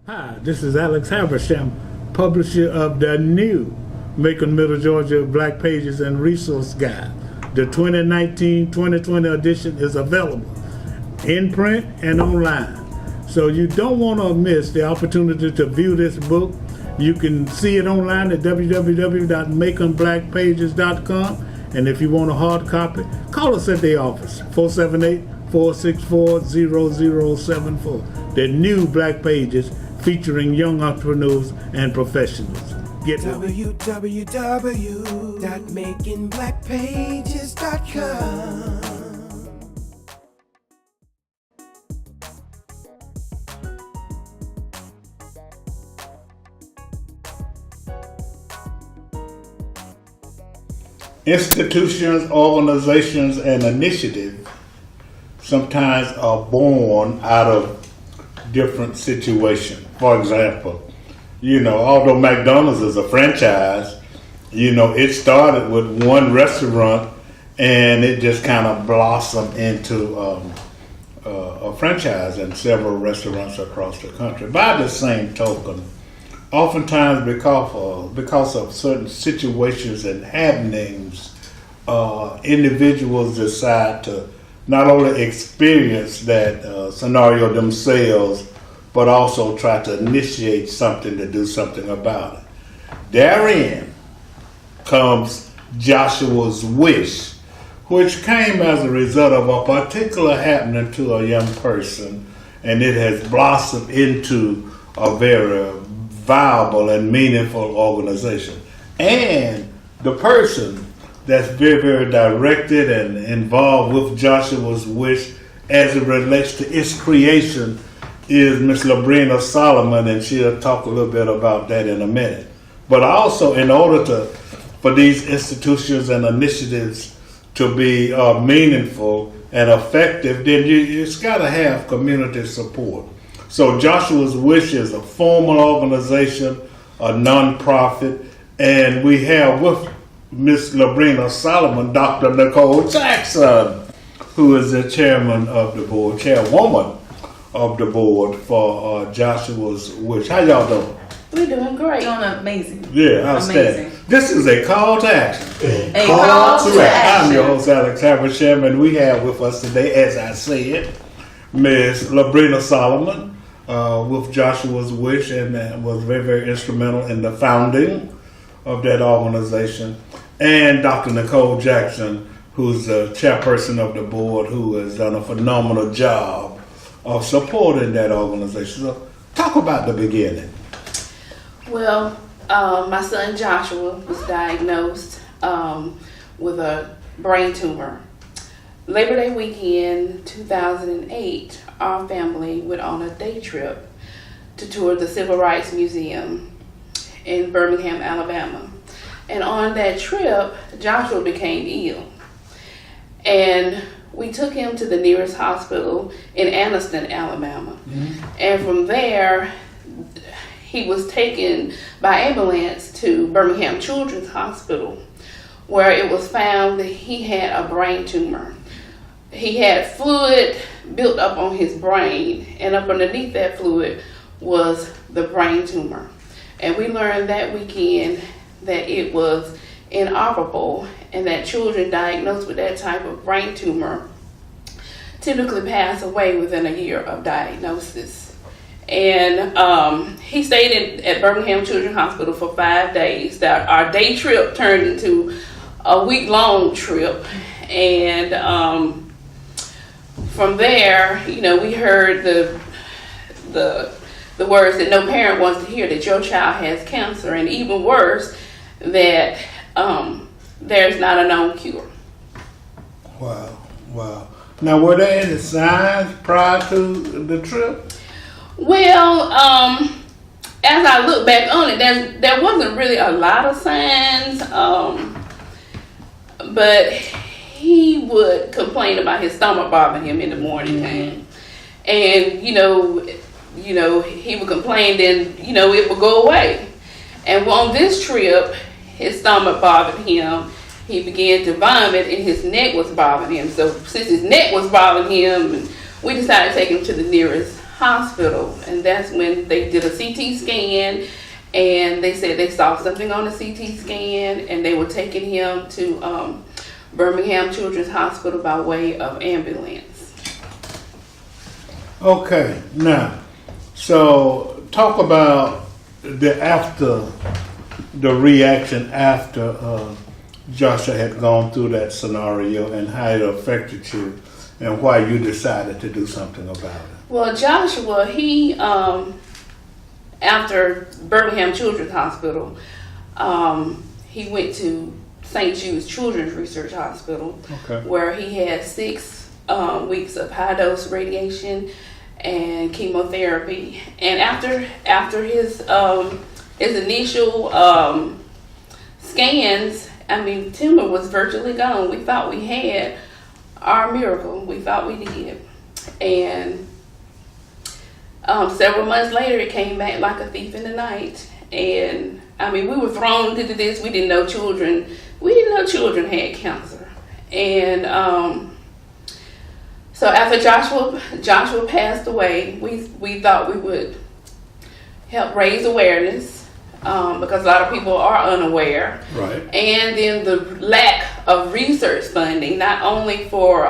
Hi, this is Alex Habersham, publisher of the new Macon, Middle Georgia Black Pages and Resource Guide. The 2019-2020 edition is available in print and online. So you don't want to miss the opportunity to view this book. You can see it online at www.maconblackpages.com. And if you want a hard copy, call us at the office, 478-464-0074. The new Black Pages featuring young entrepreneurs and professionals. Get www.makingblackpages.com. Institutions, organizations, and initiatives sometimes are born out of different situations. For example, although McDonald's is a franchise, it started with one restaurant and it just kind of blossomed into a franchise and several restaurants across the country. By the same token, oftentimes because of certain situations and happenings, individuals decide to not only experience that scenario themselves, but also try to initiate something to do something about it. Therein comes Joshua's wish, which came as a result of a particular happening to a young person, and it has blossomed into a very viable and meaningful organization. And the person that's very, very directed and involved with Joshua's wish as it relates to its creation is Miss Labrina Solomon, and she'll talk a little bit about that in a minute. But also, in order for these institutions and initiatives to be meaningful and effective, then it's got to have community support. So Joshua's Wish is a formal organization, a nonprofit, and we have with Miss Labrina Solomon, Dr. Nicole Jackson, who is the chairwoman of the board for Joshua's Wish. How y'all doing? We're doing great. Doing amazing. Yeah, outstanding. This is a call to action. A call to action. I'm your host, Alex Habersham, and we have with us today, as I said, Miss Labrina Solomon with Joshua's Wish, and was very, very instrumental in the founding of that organization, and Dr. Nicole Jackson, who's the chairperson of the board, who has done a phenomenal job of supporting that organization. So talk about the beginning. Well, my son Joshua was diagnosed with a brain tumor. Labor Day weekend 2008, our family went on a day trip to tour the Civil Rights Museum in Birmingham, Alabama. And on that trip, Joshua became ill. And we took him to the nearest hospital in Anniston, Alabama. Mm-hmm. And from there, he was taken by ambulance to Birmingham Children's Hospital, where it was found that he had a brain tumor. He had fluid built up on his brain, and up underneath that fluid was the brain tumor. And we learned that weekend that it was inoperable, and that children diagnosed with that type of brain tumor typically pass away within a year of diagnosis. And he stayed at Birmingham Children's Hospital for 5 days. Our day trip turned into a week-long trip. And from there, we heard the words that no parent wants to hear, that your child has cancer, and even worse, that there's not a known cure. Wow. Now, were there any signs prior to the trip? Well, as I look back on it, there wasn't really a lot of signs, but he would complain about his stomach bothering him in the morning time. And, he would complain, then, it would go away. And on this trip, his stomach bothered him. He began to vomit, and his neck was bothering him. So since his neck was bothering him, we decided to take him to the nearest Hospital, and that's when they did a CT scan, and they said they saw something on the CT scan, and they were taking him to Birmingham Children's Hospital by way of ambulance. Okay, now, so talk about the reaction after Joshua had gone through that scenario and how it affected you and why you decided to do something about it. Well, Joshua, he after Birmingham Children's Hospital, he went to St. Jude's Children's Research Hospital, Okay. where he had 6 weeks of high dose radiation and chemotherapy. And after his initial scans, I mean, tumor was virtually gone. We thought we had our miracle. We thought we did. And several months later, it came back like a thief in the night. And I mean, we were thrown into this. We didn't know children had cancer. And so after Joshua passed away, we thought we would help raise awareness, because a lot of people are unaware. Right. And then the lack of research funding, not only for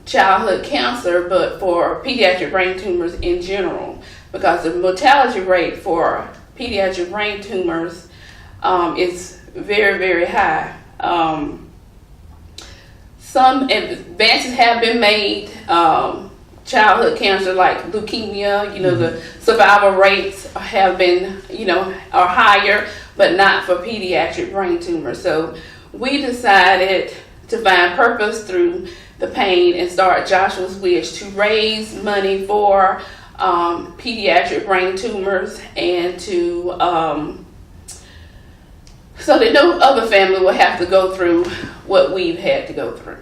childhood cancer, but for pediatric brain tumors in general, because the mortality rate for pediatric brain tumors is very, very high. Some advances have been made. Childhood cancer like leukemia, the survival rates have been, are higher, but not for pediatric brain tumors. So we decided to find purpose through the pain and start Joshua's Wish to raise money for pediatric brain tumors and to so that no other family will have to go through what we've had to go through.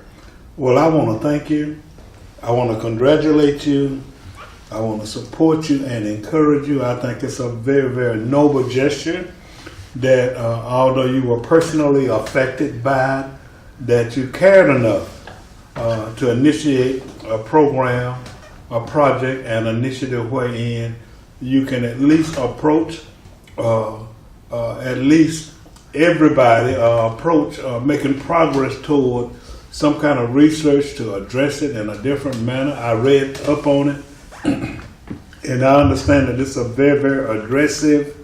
Well, I want to thank you. I want to congratulate you. I want to support you and encourage you. I think it's a very, very noble gesture that although you were personally affected by it, that you cared enough to initiate a program, a project, an initiative wherein you can at least approach at least everybody, approach making progress toward some kind of research to address it in a different manner. I read up on it, and I understand that it's a very, very aggressive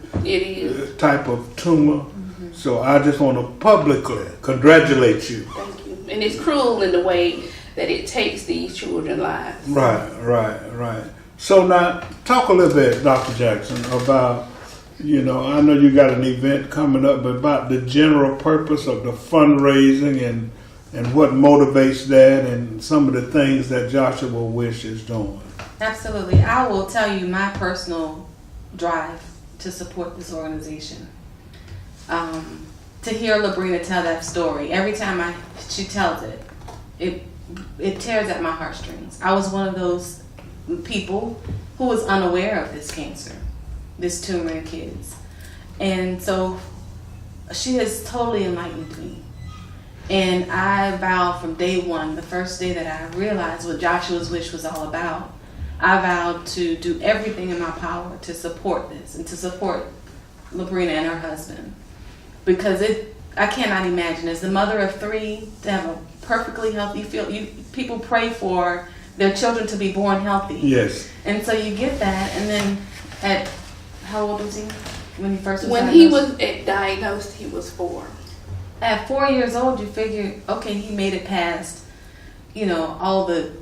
type of tumor. Mm-hmm. So I just want to publicly congratulate you. Thank you. And it's cruel in the way that it takes these children's lives. Right. So now, talk a little bit, Dr. Jackson, about, I know you got an event coming up, but about the general purpose of the fundraising and what motivates that and some of the things that Joshua Wish is doing. Absolutely. I will tell you my personal drive to support this organization. To hear Labrina tell that story, every time she tells it tears at my heartstrings. I was one of those people who was unaware of this cancer, this tumor in kids. And so she has totally enlightened me. And I vowed from day one, the first day that I realized what Joshua's Wish was all about, I vowed to do everything in my power to support this and to support Labrina and her husband. Because I cannot imagine, as the mother of 3, to have a perfectly healthy people pray for their children to be born healthy. Yes. And so you get that, and then how old was he when he first was when diagnosed? he was diagnosed, he was 4. At 4 years old, you figure, okay, he made it past, all the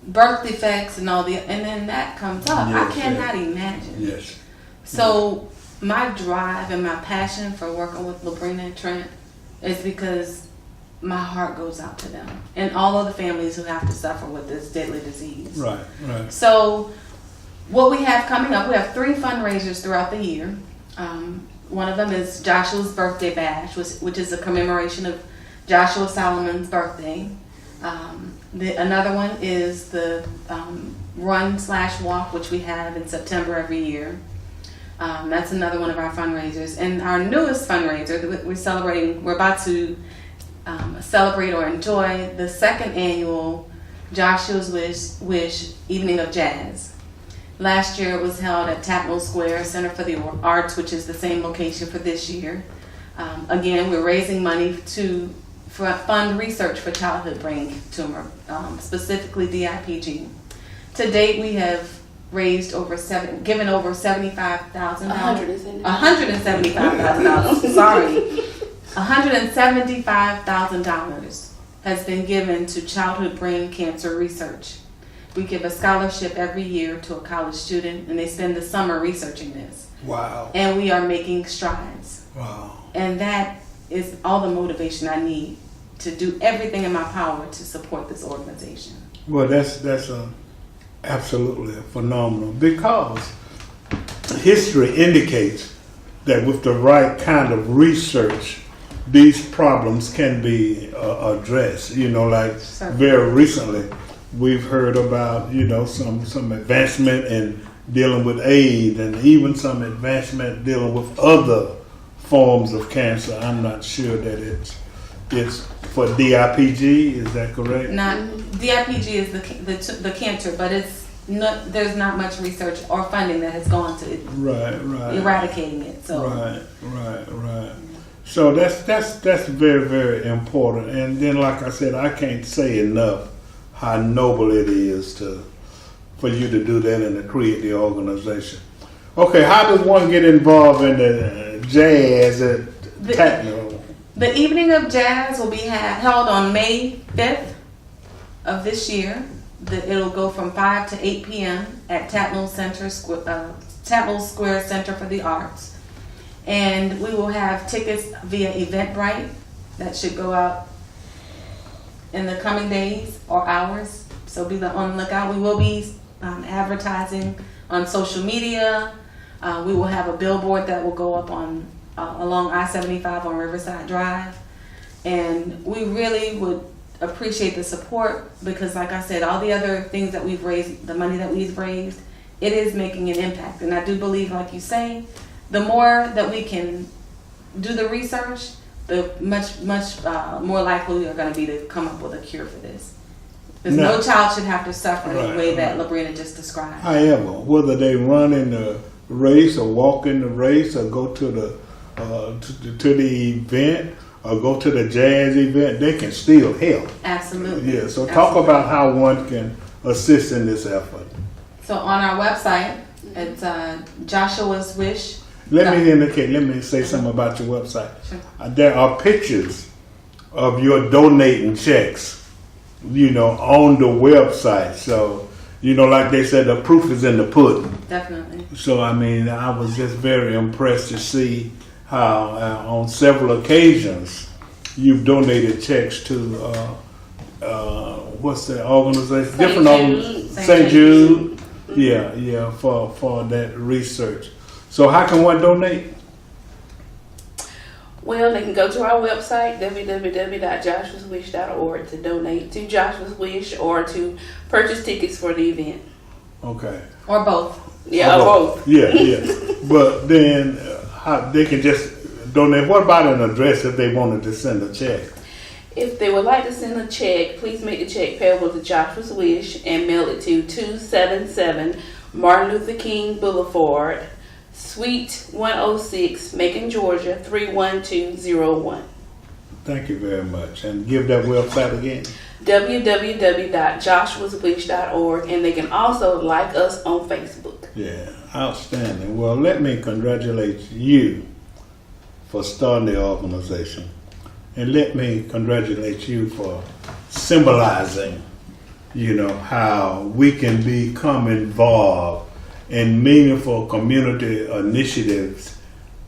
birth defects and and then that comes up. Yes, I cannot imagine. Yes. So my drive and my passion for working with Labrina and Trent is because my heart goes out to them and all of the families who have to suffer with this deadly disease. Right. So what we have coming up, we have 3 fundraisers throughout the year. One of them is Joshua's Birthday Bash, which is a commemoration of Joshua Solomon's birthday. Another one is the Run/Walk, which we have in September every year. That's another one of our fundraisers. And our newest fundraiser, we're about to celebrate or enjoy the 2nd annual Joshua's Wish Evening of Jazz. Last year it was held at Tatnall Square Center for the Arts, which is the same location for this year. Again, we're raising money to fund research for childhood brain tumor, specifically DIPG. To date, we have raised given over $75,000. $175,000. Sorry, $175,000 has been given to childhood brain cancer research. We give a scholarship every year to a college student, and they spend the summer researching this. Wow. And we are making strides. Wow. And that is all the motivation I need to do everything in my power to support this organization. Well, that's absolutely phenomenal, because history indicates that with the right kind of research, these problems can be addressed. Like very recently, we've heard about some advancement in dealing with AIDS, and even some advancement dealing with other forms of cancer. I'm not sure that it's for DIPG. Is that correct? Not DIPG is the cancer, but there's not much research or funding that has gone to eradicating it. So Right. So that's very, very important. And then, like I said, I can't say enough how noble it is for you to do that and to create the organization. Okay, how does one get involved in the jazz at Tatnall? The evening of jazz will be held on May 5th of this year. It'll go from 5 to 8 p.m. at Tatnall Square Center for the Arts. And we will have tickets via Eventbrite that should go out in the coming days or hours. So be on the lookout. We will be advertising on social media. We will have a billboard that will go up on along I-75 on Riverside Drive. And we really would appreciate the support, because like I said, all the other things that we've raised, the money that we've raised, it is making an impact. And I do believe, like you say, the more that we can do the research, the much more likely we are going to be to come up with a cure for this. Because no child should have to suffer in the way that Labrina just described. However, whether they run in the race or walk in the race or go to the event or go to the jazz event, they can still help. Absolutely. Yeah. So talk about how one can assist in this effort. So on our website, it's Joshua's Wish. Let me say something about your website. Sure. There are pictures of your donating checks, on the website. So, like they said, the proof is in the pudding. Definitely. So, I was just very impressed to see how on several occasions you've donated checks to, what's that organization? St. Jude. Yeah, for that research. So how can one donate? Well, they can go to our website, www.joshuaswish.org, to donate to Joshua's Wish or to purchase tickets for the event. Okay. Or both. Yeah, or both. Yeah. But then they can just donate. What about an address if they wanted to send a check? If they would like to send a check, please make the check payable to Joshua's Wish and mail it to 277 Martin Luther King Boulevard, Suite 106, Macon, Georgia 31201. Thank you very much. And give that website again. www.joshuaswish.org, and they can also like us on Facebook. Yeah, outstanding. Well, let me congratulate you for starting the organization. And let me congratulate you for symbolizing, how we can become involved in meaningful community initiatives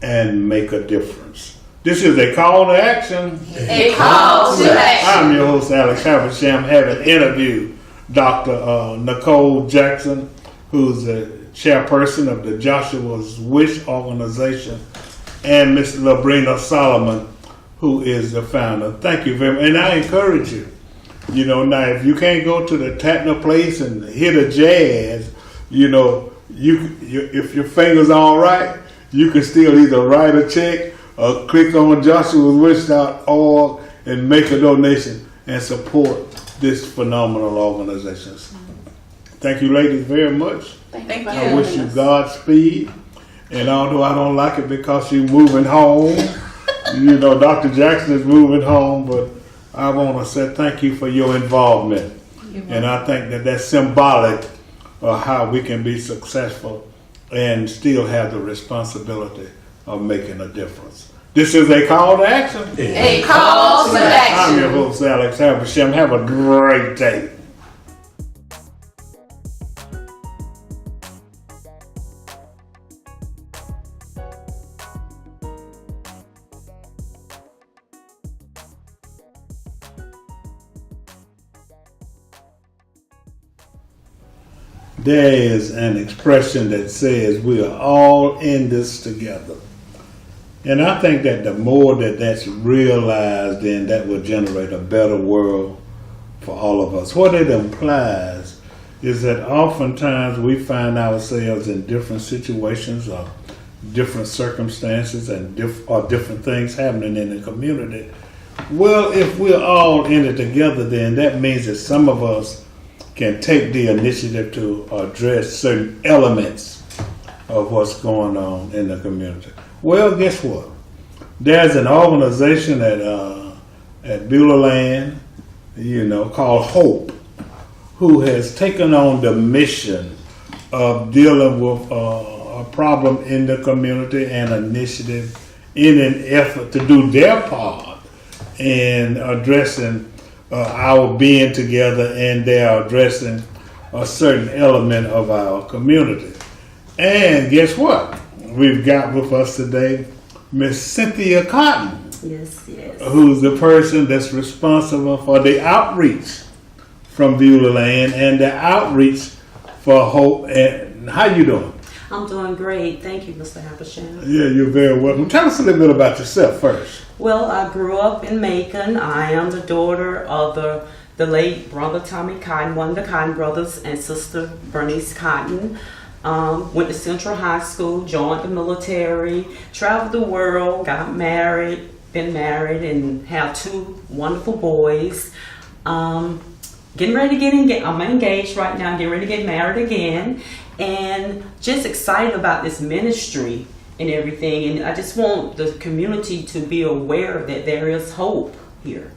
and make a difference. This is a call to action. A call to action. I'm your host, Alex Haversham, having interviewed Dr. Nicole Jackson, who's the chairperson of the Joshua's Wish organization, and Ms. Labrina Solomon, who is the founder. Thank you very much. And I encourage you, now if you can't go to the Tatnall place and hear the jazz, if your finger's all right, you can still either write a check or click on joshuaswish.org and make a donation and support this phenomenal organization. Thank you, ladies, very much. Thank Thank you. for you. I having wish you us. Godspeed. And although I don't like it because you're moving home, you know, Dr. Jackson is moving home, but I want to say thank you for your involvement. And I think that that's symbolic of how we can be successful and still have the responsibility of making a difference. This is a call to action. A call to I'm your action. host, Alex Habersham. Have a great day. There is an expression that says we are all in this together. And I think that the more that that's realized, then that will generate a better world for all of us. What it implies is that oftentimes we find ourselves in different situations or different circumstances and different things happening in the community. Well, if we're all in it together, then that means that some of us can take the initiative to address certain elements of what's going on in the community. Well, guess what? There's an organization at Beulahland, called Hope, who has taken on the mission of dealing with a problem in the community and initiative in an effort to do their part in addressing our being together, and they are addressing a certain element of our community. And guess what? We've got with us today Miss Cynthia Cotton, Yes. who's the person that's responsible for the outreach from Beulahland and the outreach for Hope. And how you doing? I'm doing great. Thank you, Mr. Habersham. Yeah, you're very welcome. Tell us a little bit about yourself first. Well, I grew up in Macon. I am the daughter of the late brother Tommy Cotton, one of the Cotton brothers, and sister Bernice Cotton. Went to Central High School, joined the military, traveled the world, got married, been married, and have 2 wonderful boys. Getting ready to get engaged. I'm engaged right now, getting ready to get married again, and just excited about this ministry and everything. And I just want the community to be aware that there is hope here.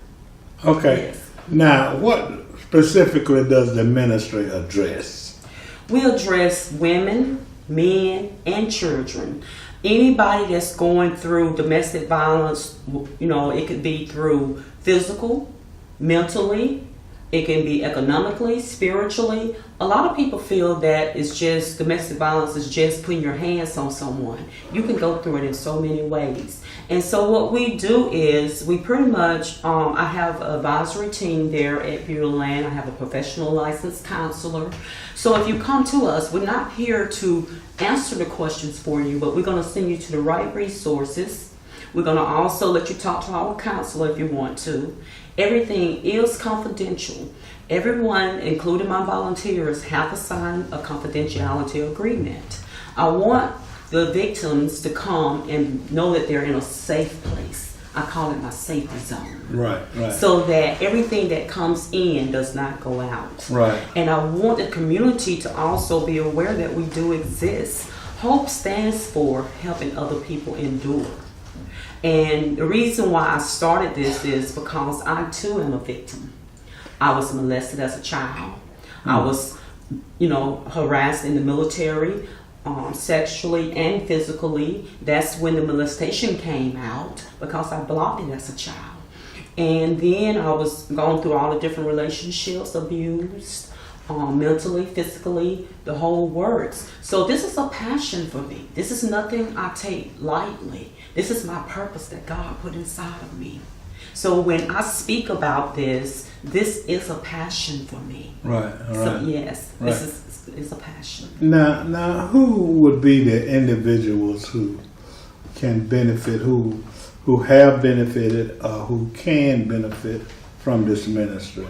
Okay. Yes. Now, what specifically does the ministry address? We address women, men, and children. Anybody that's going through domestic violence, it could be through physical, mentally, it can be economically, spiritually. A lot of people feel that it's just domestic violence is just putting your hands on someone. You can go through it in so many ways. And so what we do is we pretty much, I have an advisory team there at Beulahland. I have a professional licensed counselor. So if you come to us, we're not here to answer the questions for you, but we're going to send you to the right resources. We're going to also let you talk to our counselor if you want to. Everything is confidential. Everyone, including my volunteers, have to sign a confidentiality agreement. I want the victims to come and know that they're in a safe place. I call it my safety zone. Right. So that everything that comes in does not go out. Right. And I want the community to also be aware that we do exist. HOPE stands for helping other people endure. And the reason why I started this is because I too am a victim. I was molested as a child. I was, harassed in the military, sexually and physically. That's when the molestation came out because I blocked it as a child. And then I was going through all the different relationships, abused, mentally, physically, the whole works. So this is a passion for me. This is nothing I take lightly. This is my purpose that God put inside of me. So when I speak about this is a passion for me. Right. So yes, Right. this is a passion. Now, who would be the individuals who can benefit, who have benefited, who can benefit from this ministry?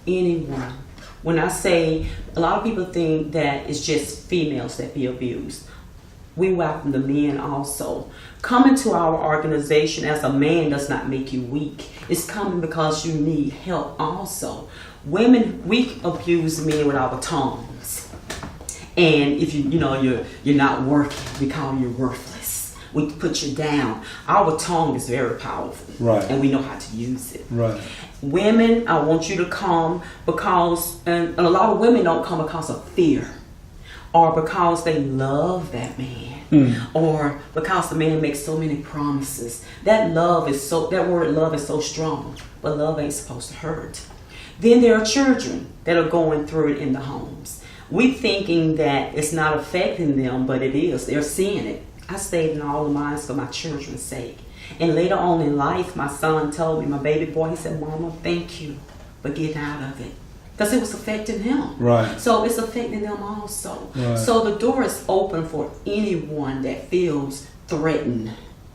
Anyone. When I say, a lot of people think that it's just females that be abused. We welcome the men also. Coming to our organization as a man does not make you weak. It's coming because you need help also. Women, we abuse men with our tongues. And if you're not working, we call you worthless. We put you down. Our tongue is very powerful, Right. and we know how to use it. Right. Women, I want you to come because, and a lot of women don't come because of fear, or because they love that man, or because the man makes so many promises. That word love is so strong, but love ain't supposed to hurt. Then there are children that are going through it in the homes. We thinking that it's not affecting them, but it is. They're seeing it. I stayed in all of mine for my children's sake. And later on in life, my son told me, my baby boy, he said, "Mama, thank you for getting out of it." Because it was affecting him. Right. So it's affecting them also. Right. So the door is open for anyone that feels threatened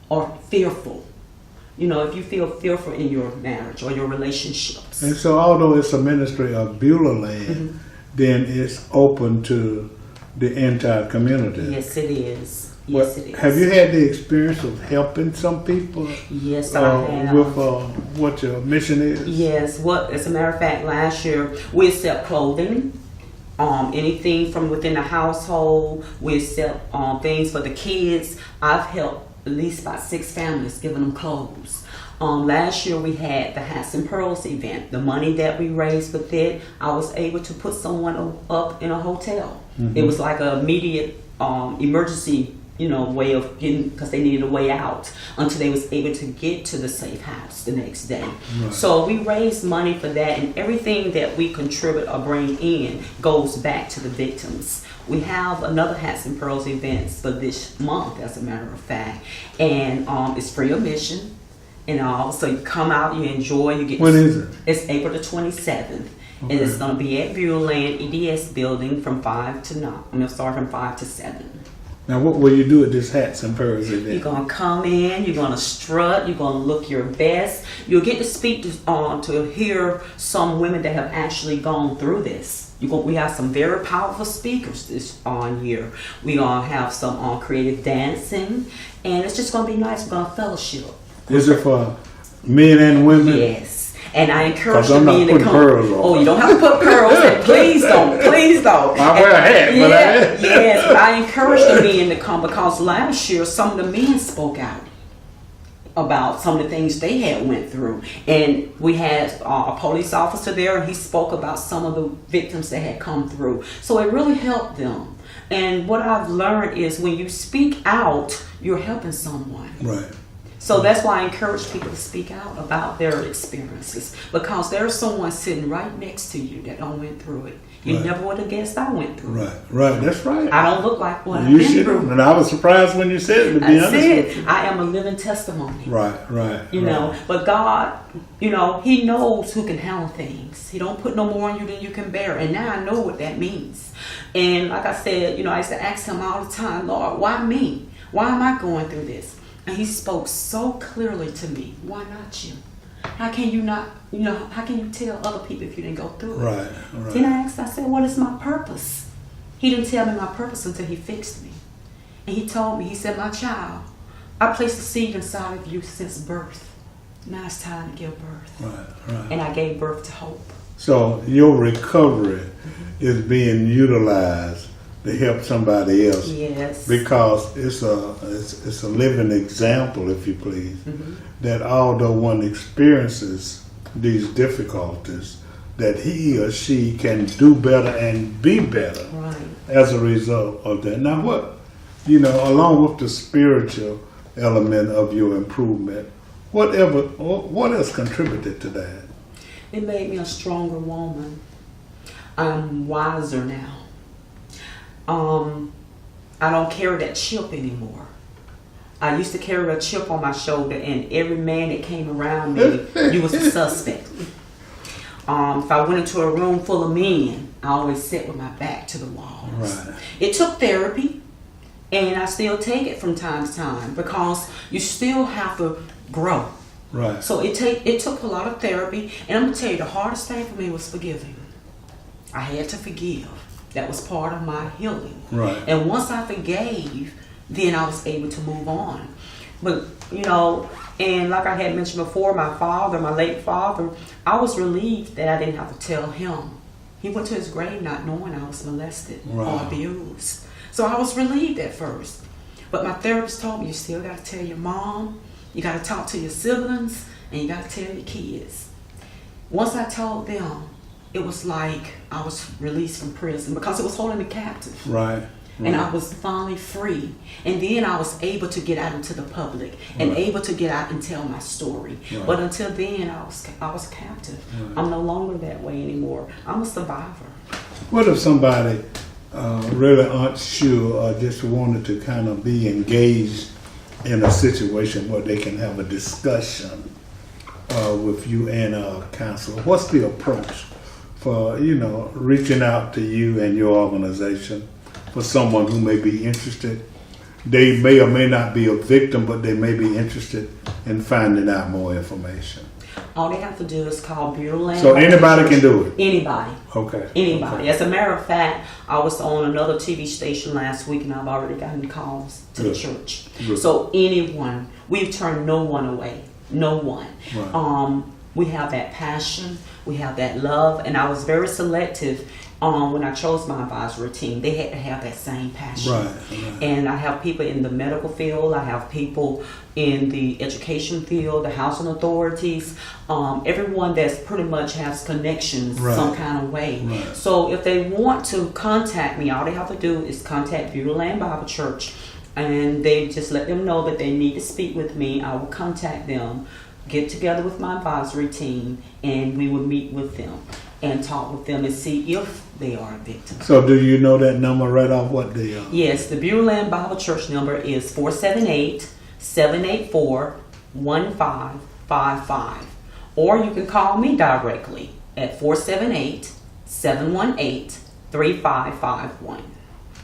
or fearful. If you feel fearful in your marriage or your relationships. And so, although it's a ministry of Beulahland, then it's open to the entire community. Yes, it is. Well, Yes, it is. have you had the experience of helping some people Yes, I have. with what your mission is? Yes, as a matter of fact, last year we accept clothing, anything from within the household. We accept things for the kids. I've helped at least about 6 families, giving them clothes. Last year we had the Hats and Pearls event. The money that we raised with it, I was able to put someone up in a hotel. It was like an immediate emergency way of getting, because they needed a way out until they was able to get to the safe house the next day. Right. So we raised money for that, and everything that we contribute or bring in goes back to the victims. We have another Hats and Pearls events for this month, as a matter of fact, and it's free admission. So you come out, you enjoy, you get. When is it? It's April the 27th. And it's going to be at Beulahland EDS building from 5 to 9. From 5 to 7. Now, what will you do at this Hats and Pearls event? You're going to come in, you're going to strut, you're going to look your best. You'll get to speak to hear some women that have actually gone through this. We have some very powerful speakers this year. We're going to have some creative dancing, and it's just going to be nice. We're going to fellowship. Is it for men and women? Yes. And I encourage 'Cause the I'm not men to putting come. pearls on. Oh, you don't have to put pearls in. Please don't. Please don't. I wear a hat, but Yes, but I encourage the men to come because last year some of the men spoke out about some of the things they had went through. And we had a police officer there, and he spoke about some of the victims that had come through. So it really helped them. And what I've learned is when you speak out, you're helping someone. Right. So that's why I encourage people to speak out about their experiences, because there's someone sitting right next to you that don't went through it. You Right. never would have guessed I went through it. Right. That's right. I don't look like what I've You been should, through. and I was surprised when you said it. To be That's honest with it. you. I am a living testimony. Right. You know, but God, He knows who can handle things. He don't put no more on you than you can bear. And now I know what that means. And like I said, I used to ask Him all the time, Lord, why me? Why am I going through this? And He spoke so clearly to me. Why not you? How can you not, how can you tell other people if you didn't go through it? Right. Then I said, what is my purpose? He didn't tell me my purpose until He fixed me. And He told me, He said, my child, I placed a seed inside of you since birth. Now it's time to give birth. Right. And I gave birth to hope. So your recovery is being utilized to help somebody else. Yes. Because it's a living example, if you please, that although one experiences these difficulties, that he or she can do better and be better Right. as a result of that. Now along with the spiritual element of your improvement, what else contributed to that? It made me a stronger woman. I'm wiser now. I don't carry that chip anymore. I used to carry a chip on my shoulder, and every man that came around me, you was a suspect. If I went into a room full of men, I always sat with my back to the walls. Right. It took therapy, and I still take it from time to time because you still have to grow. Right. So it took a lot of therapy, and I'm gonna tell you, the hardest thing for me was forgiving. I had to forgive. That was part of my healing. Right. And once I forgave, then I was able to move on. But and like I had mentioned before, my late father, I was relieved that I didn't have to tell him He went to his grave not knowing I was molested or Wow. abused. So I was relieved at first. But my therapist told me, you still got to tell your mom, you got to talk to your siblings, and you got to tell your kids. Once I told them, it was like I was released from prison because it was holding me captive. Right. And I was finally free. And then I was able to get out into the public and Right. able to get out and tell my story. Right. But until then, I was captive. Right. I'm no longer that way anymore. I'm a survivor. What if somebody really aren't sure or just wanted to kind of be engaged in a situation where they can have a discussion with you and a counselor? What's the approach for, reaching out to you and your organization for someone who may be interested? They may or may not be a victim, but they may be interested in finding out more information. All they have to do is call Beulahland's. So anybody can do it? Anybody. Okay. Anybody. Okay. As a matter of fact, I was on another TV station last week and I've already gotten calls to the Good. church. Good. So anyone, we've turned no one away. No one. Right. We have that passion, we have that love, and I was very selective when I chose my advisory team. They had to have that same passion. Right. And I have people in the medical field, I have people in the education field, the housing authorities, everyone that's pretty much has connections Right. some kind of way. Right. So if they want to contact me, all they have to do is contact Beulahland Bible Church, and they just let them know that they need to speak with me. I will contact them, get together with my advisory team, and we will meet with them and talk with them and see if they are a victim. So do you know that number right off what they are? Yes, the Beulahland Bible Church number is 478-784-1555. Or you can call me directly at 478-718-3551.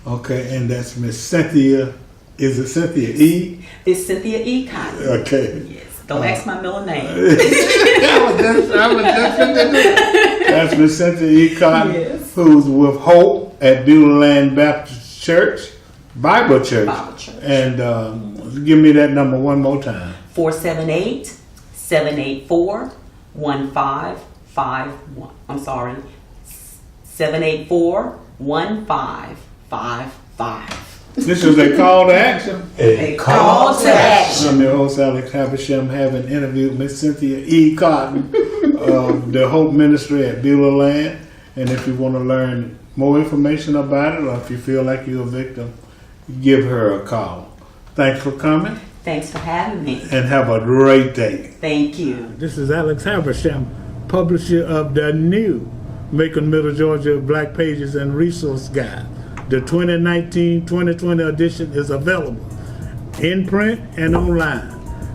Okay, and that's Miss Cynthia. Is it Cynthia E? It's Cynthia E. Cotton. Okay. Yes. Don't ask my middle name. I was just thinking that. That's Miss Cynthia E. Cotton, Yes. who's with Hope at Beulahland Baptist Church, Bible Church. Bible Church. And give me that number one more time. 478-784-1551. I'm sorry. 784-1555. This is a call to action. A call to action. I'm your host, Alex Habersham, having interviewed Miss Cynthia E. Cotton of the Hope Ministry at Beulahland. And if you want to learn more information about it, or if you feel like you're a victim, give her a call. Thanks for coming, Thanks for having me. and have a great day. Thank you. This is Alex Habersham, publisher of the new Macon, Middle Georgia Black Pages and Resource Guide. The 2019-2020 edition is available in print and online.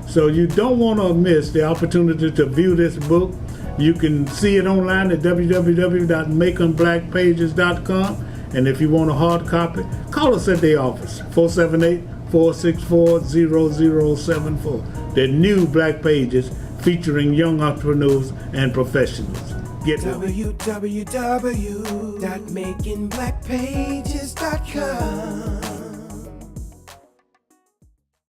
So you don't want to miss the opportunity to view this book. You can see it online at www.maconblackpages.com. And if you want a hard copy, call us at the office, 478-464-0074. The new Black Pages featuring young entrepreneurs and professionals. Get it. www.makingblackpages.com